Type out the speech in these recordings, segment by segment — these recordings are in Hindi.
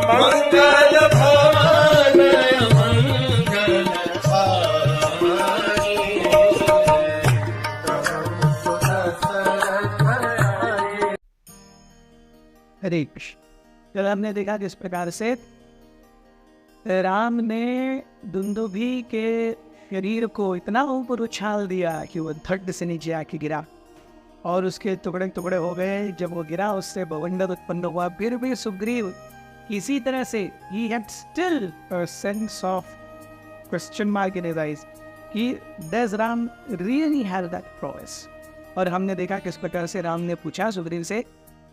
मंगल भवन मंगल हारी। हरे कृष्ण। जब हमने देखा किस प्रकार से राम ने दुंदुभी के शरीर को इतना ऊपर उछाल दिया कि वो धड़ से नीचे आके गिरा और उसके टुकड़े टुकड़े हो गए। जब वो गिरा उससे बवंडर उत्पन्न हुआ। फिर भी सुग्रीव इसी तरह से he had still a sense of question mark in his eyes कि does Ram really have that prowess। और हमने देखा किस प्रकार से राम ने पूछा सुग्रीव से,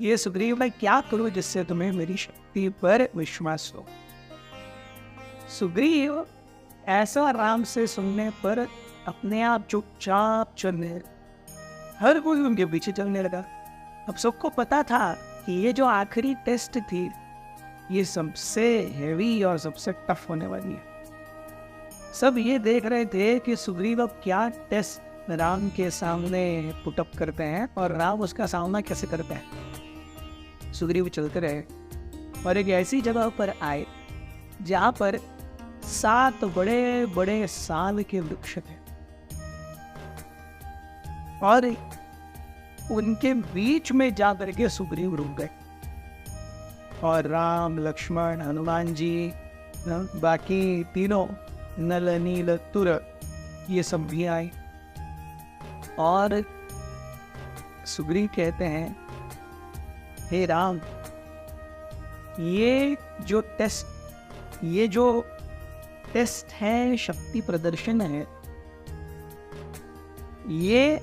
ये सुग्रीव मैं क्या करूं जिससे तुम्हें मेरी शक्ति पर विश्वास हो। सुग्रीव ऐसा राम से सुनने पर अपने आप चुपचाप चलने, हर कोई उनके पीछे चलने लगा। अब सबको पता था कि ये जो आखिरी टेस्ट थी ये सबसे हेवी और सबसे टफ होने वाली है। सब ये देख रहे थे कि सुग्रीव अब क्या टेस्ट राम के सामने पुटअप करते हैं और राम उसका सामना कैसे करते हैं। सुग्रीव चलते रहे और एक ऐसी जगह पर आए जहाँ पर 7 बड़े बड़े साल के वृक्ष थे और उनके बीच में जा करके सुग्रीव रुक गए और राम लक्ष्मण हनुमान जी बाकी तीनों नल नील तुर ये सब भी आए और सुग्रीव कहते हैं, हे राम ये जो टेस्ट है, शक्ति प्रदर्शन है, ये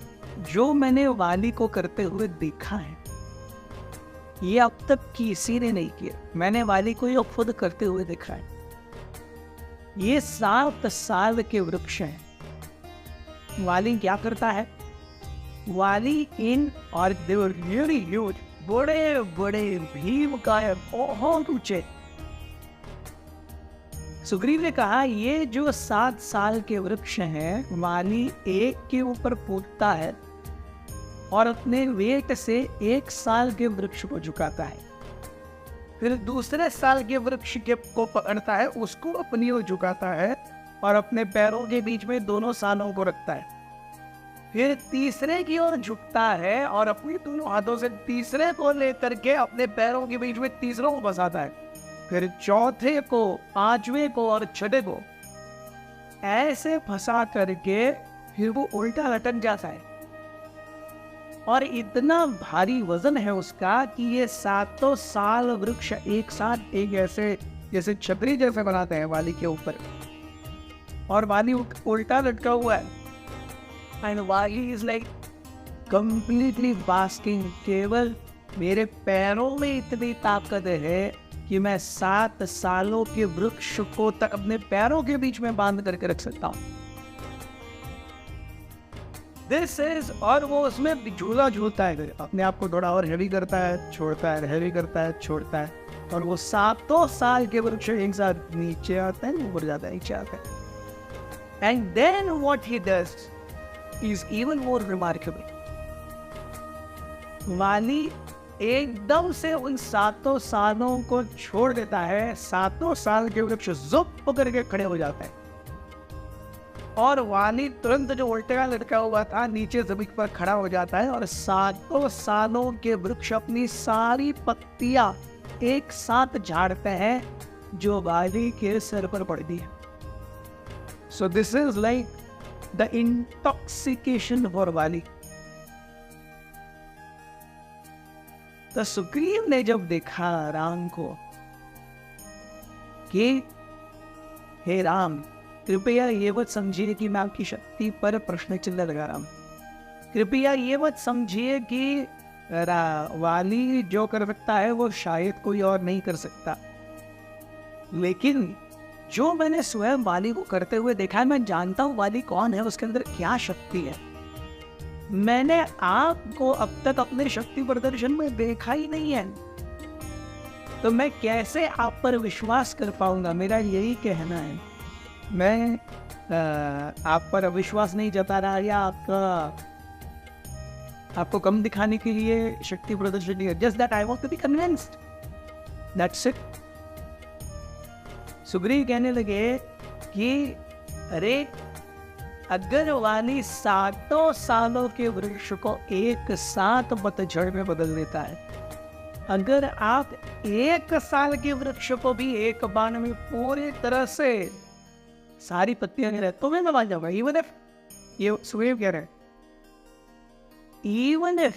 जो मैंने वाली को करते हुए देखा है ये अब तक किसी ने नहीं किया। मैंने वाली को ये खुद करते हुए देखा है। ये 7 साल के वृक्ष हैं। वाली क्या करता है, वाली इन और देवर रियली ह्यूज, बड़े बड़े भीम का है, बहुत ऊंचे। सुग्रीव ने कहा ये जो 7 साल के वृक्ष हैं, वाली एक के ऊपर कूदता है और अपने वेट से 1 साल के वृक्ष को झुकाता है, फिर दूसरे साल के वृक्ष के को पकड़ता है, उसको अपनी ओर झुकाता है और अपने पैरों के बीच में दोनों सालों को रखता है, फिर तीसरे की ओर झुकता है और अपनी दोनों हाथों से तीसरे को लेकर के अपने पैरों के बीच में तीसरों को फंसाता है, फिर चौथे को, 5वें को और 6ठे को ऐसे फंसा करके फिर वो उल्टा लटक जाता है और इतना भारी वजन है उसका कि ये 7 साल वृक्ष एक साथ एक ऐसे जैसे छतरी जैसे बनाते हैं वाली के ऊपर और वाली उल्टा लटका हुआ है एंड वाली इज लाइक कंप्लीटली बास्किंग। केवल मेरे पैरों में इतनी ताकत है कि मैं 7 सालों के वृक्ष को तक अपने पैरों के बीच में बांध करके रख सकता हूँ। दिस इज, और वो उसमें झूला झूलता है, अपने आप को थोड़ा और हैवी करता है, छोड़ता है, हैवी करता है, छोड़ता है और वो 7 साल के वृक्ष एक साथ नीचे आता है, ऊपर जाता है, नीचे आता है। And then what he does is even more remarkable. वाली एकदम से उन 7 सालों को छोड़ देता है, 7 साल के वृक्ष जुप करके खड़े हो जाते हैं और वाली तुरंत जो उल्टा लटका हुआ था नीचे जमीन पर खड़ा हो जाता है और 7 सालों के वृक्ष अपनी सारी पत्तियां एक साथ झाड़ते हैं जो वाली के सर पर पड़ती है। So this is like the intoxication for वाली। तो सुग्रीव ने जब देखा राम को कि हे राम कृपया ये मत समझिए कि मैं आपकी शक्ति पर प्रश्न चिन्ह लगा रहा हूं, कृपया ये मत समझिए कि वाली जो कर सकता है वो शायद कोई और नहीं कर सकता, लेकिन जो मैंने स्वयं वाली को करते हुए देखा है, मैं जानता हूँ वाली कौन है, उसके अंदर क्या शक्ति है। मैंने आपको अब तक अपने शक्ति प्रदर्शन में देखा ही नहीं है, तो मैं कैसे आप पर विश्वास कर पाऊंगा। मेरा यही कहना है, मैं आप पर अविश्वास नहीं जता रहा या आपको कम दिखाने के लिए शक्ति प्रदर्शन नहीं है, just that I want to be convinced, that's it. Sugriva कहने लगे कि अरे अगर वाली 7 सालों के वृक्ष को एक साथ पतझड़ में बदल देता है, अगर आप 1 साल के वृक्ष को भी एक बाण में पूरी तरह से सारी पत्तियां गिरे तो मैं दबा जाऊंगा। इवन इफ, ये सुग्रीव कह रहे हैं, even if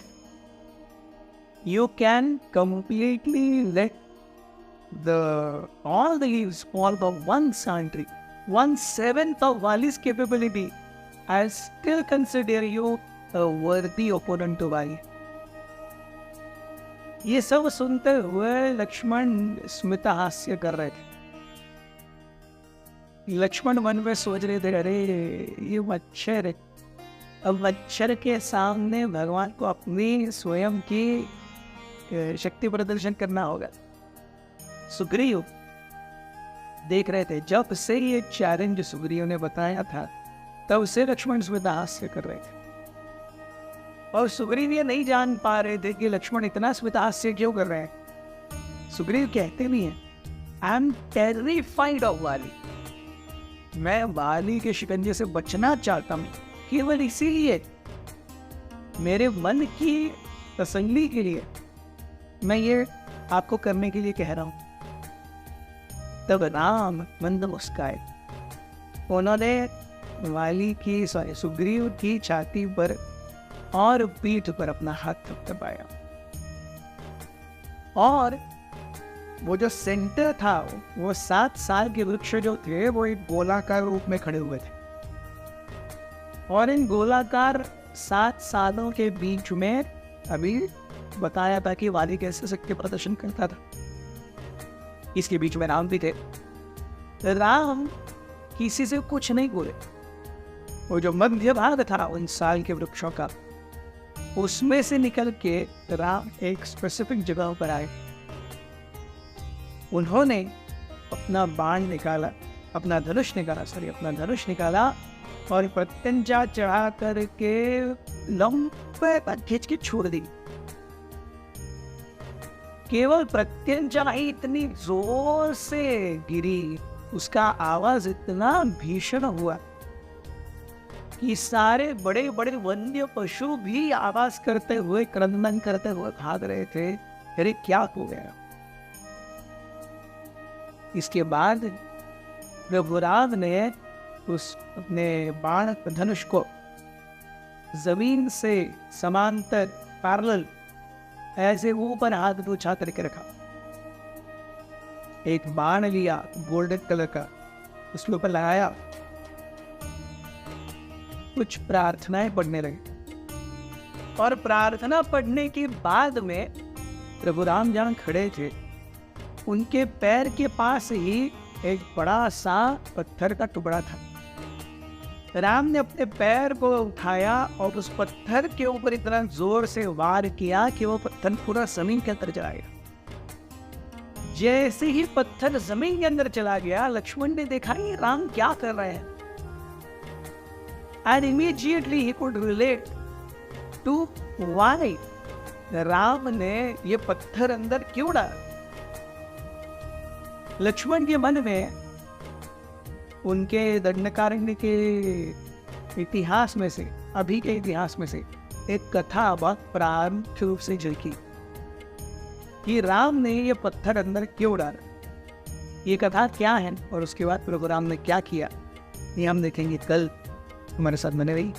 you can completely let all the leaves fall from one tree, 1/7 of Vali's capability, I still consider you a worthy opponent to Vali. ये सब सुनते हुए लक्ष्मण स्मित हास्य कर रहे थे। लक्ष्मण मन में सोच रहे थे, अरे ये मच्छर है, अब मच्छर के सामने भगवान को अपनी स्वयं की शक्ति प्रदर्शन करना होगा। सुग्रीव देख रहे थे, जब से ये चैलेंज सुग्रीव ने बताया था तब से लक्ष्मण स्मित हास्य कर रहे थे, और सुग्रीव ये नहीं जान पा रहे थे कि लक्ष्मण इतना स्मित हास्य क्यों कर रहे हैं। सुग्रीव कहते भी हैं, आई एम टेरिफाइड ऑफ वाली, मैं वाली के शिकंजे से बचना चाहता हूँ, केवल इसीलिए, मेरे मन की तसल्ली के लिए मैं ये आपको करने के लिए कह रहा हूं। तब राम मंद मुस्काए, उन्होंने वाली की सुग्रीव की छाती पर और पीठ पर अपना हाथ थपथपाया, और वो जो सेंटर था, वो 7 साल के वृक्ष जो थे वो एक गोलाकार रूप में खड़े हुए थे, और इन गोलाकार 7 सालों के बीच में अभी बताया था कि वाली कैसे शक्ति प्रदर्शन करता था, इसके बीच में राम भी थे। राम किसी से कुछ नहीं बोले, वो जो मध्य भाग था उन साल के वृक्षों का, उसमें से निकल के राम एक स्पेसिफिक जगह पर आए। उन्होंने अपना बाण निकाला, अपना धनुष निकाला और प्रत्यंचा चढ़ा करके लंबे पर खींच के छोड़ दी। केवल प्रत्यंचा ही इतनी जोर से गिरी, उसका आवाज इतना भीषण हुआ कि सारे बड़े बड़े वन्य पशु भी आवाज करते हुए, क्रंदन करते हुए भाग रहे थे, अरे क्या हो गया। इसके बाद रघुराम ने उस अपने बाण धनुष को जमीन से समांतर पैरेलल ऐसे ऊपर हाथ उठा करके रखा, एक बाण लिया गोल्डन कलर का, उसके ऊपर लगाया, कुछ प्रार्थनाएं पढ़ने लगे, और प्रार्थना पढ़ने के बाद में रघुराम जहां खड़े थे उनके पैर के पास ही एक बड़ा सा पत्थर का टुकड़ा था। राम ने अपने पैर को उठाया और उस पत्थर के ऊपर इतना जोर से वार किया कि वो पत्थर पूरा जमीन के अंदर चला गया। जैसे ही पत्थर जमीन के अंदर चला गया, लक्ष्मण ने देखा ये राम क्या कर रहे हैं, and immediately he could relate to why Ram ने ये पत्थर अंदर क्यों डाला। लक्ष्मण के मन में उनके दंडकारण्य के इतिहास में से, अभी के इतिहास में से एक कथा बहुत प्रारंभ रूप से झलकी कि राम ने ये पत्थर अंदर क्यों डाला। ये कथा क्या है और उसके बाद प्रभु राम ने क्या किया, ये हम देखेंगे कल। हमारे साथ बने रहिए।